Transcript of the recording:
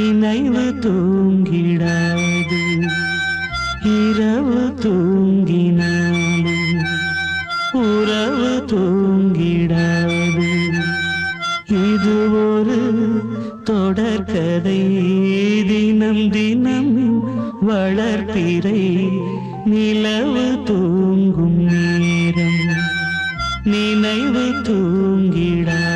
நினைவு தூங்கிடாது இரவு தூங்கினாலும் உறவு தூங்கிடாது இது ஒரு தொடர்கதை தினம் தினம் வளர்ப்பிறை நிலவு தூங்கும் நேரம் நினைவு தூங்கிடாது